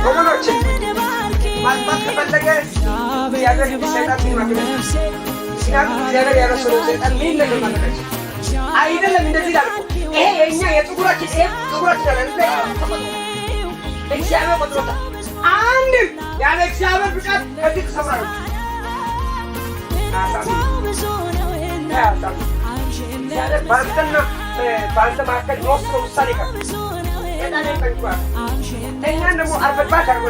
ወገኖች ማጥፋት ከፈለገ ያገር ሰይጣን ይማክራል። ሲናቅ እግዚአብሔር ያረሰው ሰይጣን ምን ነገር ማድረግ አይደለም። እንደዚህ ላልኩ ይሄ የኛ የጥቁራችን ተፈጥሮ እግዚአብሔር ቆጥሮታ አንድ ያለ እግዚአብሔር ፍቃድ ከዚህ ተሰማራችሁ ባንተና ባንተ መካከል የወሰነው ውሳኔ ጋር ሰይጣን ይጠንቋል። እኛን ደግሞ አርበባሽ አርጎ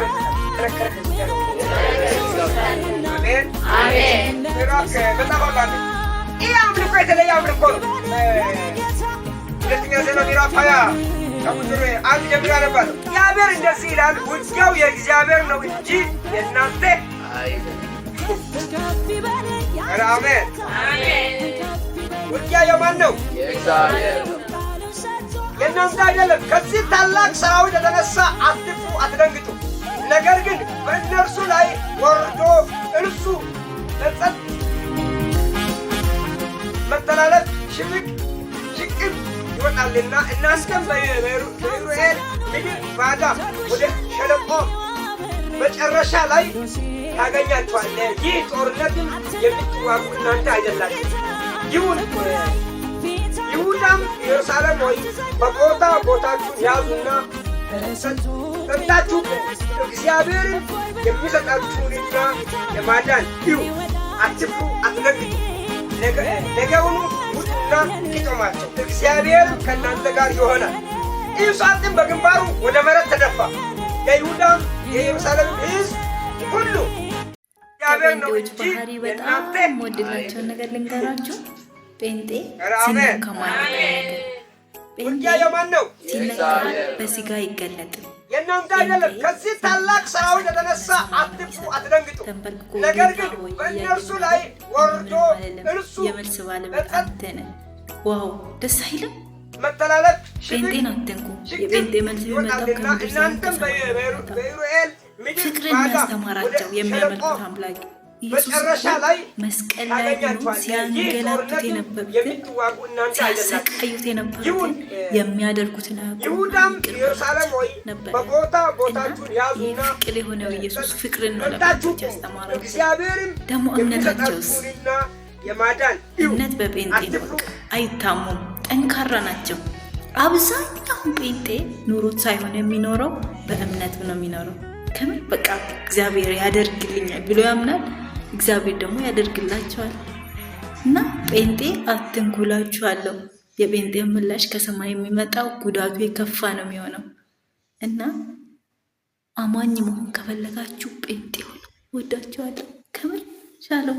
አሜን አሜን። በጣም አባል ይህ አምልኮ የተለየ አምልኮ ነው። ሁለተኛ ዜና ምዕራፍ 20 ከቁጥር 1 ጀምሮ ያነባል። እግዚአብሔር እንደዚህ ይላል፣ ውጊያው የእግዚአብሔር ነው እንጂ የእናንተ አይደለም። አሜን አሜን። ውጊያ የማን ነው? የእግዚአብሔር ነው፣ የእናንተ አይደለም። ከዚህ ታላቅ ሰራዊት የተነሳ አትፍሩ፣ አትደንግጡ። ነገር ግን በእነርሱ ላይ ወርዶ እርሱ ለጸጥ መተላለፍ ሽቅብ ይወጣልና እናንተም በኢዩኤል ምድር ባዳ ወደ ሸለቆ መጨረሻ ላይ ታገኛችኋለህ። ይህ ጦርነት የምትዋጉ እናንተ አይደላችሁ። ይሁዳም ኢየሩሳሌም ሆይ ቦታችሁን ያዙና ጸንታችሁ እግዚአብሔርን የሚሰጣችሁንና የማዳን እዩ። አትፍሩ፣ አትደንግጡ። ነገሩን ውጡና ቂጦማቸው። እግዚአብሔር ከእናንተ ጋር ይሆናል። ኢዮሳፍጥም በግንባሩ ወደ መሬት ተደፋ። የይሁዳም የኢየሩሳሌም ሕዝብ ሁሉ እግዚአብሔር ነው እንጂ የእናንተ ወድላቸውን ነገር ልንገራችሁ። ጴንጤ ሲነካ ውጊያ የማን ነው? ሲነካ በስጋ አይገለጥም፣ የእናንተ አይደለም። ከዚህ ታላቅ ሰራዊት የተነሳ አትፍሩ፣ አትደንግጡ። ነገር ግን በእነርሱ ላይ ወርዶ እርሱ የመልስ ባለቤት አንተ ነህ። ዋው ደስ አይልም? መተላለፍ ጴንጤን አትንኩ። የጴንጤ መልስ የሚመጣው ከምድር እናንተም በኢዩኤል ምድር ፍቅርን ያስተማራቸው የሚያመልኩት አምላክ መጨረሻ ላይ መስቀል ላይ ሆኖ ሲያንገላቱት የነበሩትን ሲያሰቃዩት የነበሩትን የሚያደርጉትን ይሁዳም ኢየሩሳሌም ሆይ ቦታችሁን ያዙና ፍቅር የሆነው ኢየሱስ ፍቅርን ነው ለባቶች ያስተማራቸው። እግዚአብሔርም ደግሞ እምነታቸውስ የማዳን እምነት በጴንጤ ነው። በቃ አይታሙም፣ ጠንካራ ናቸው። አብዛኛውን ጴንጤ ኑሮት ሳይሆን የሚኖረው በእምነት ነው የሚኖረው። ከምን በቃ እግዚአብሔር ያደርግልኛል ብሎ ያምናል። እግዚአብሔር ደግሞ ያደርግላቸዋል። እና ጴንጤ አትንኩላችኋለሁ። የጴንጤ ምላሽ ከሰማይ የሚመጣው ጉዳቱ የከፋ ነው የሚሆነው። እና አማኝ መሆን ከፈለጋችሁ ጴንጤ ሆኑ። ወዳችኋለሁ። ከምን ሻለው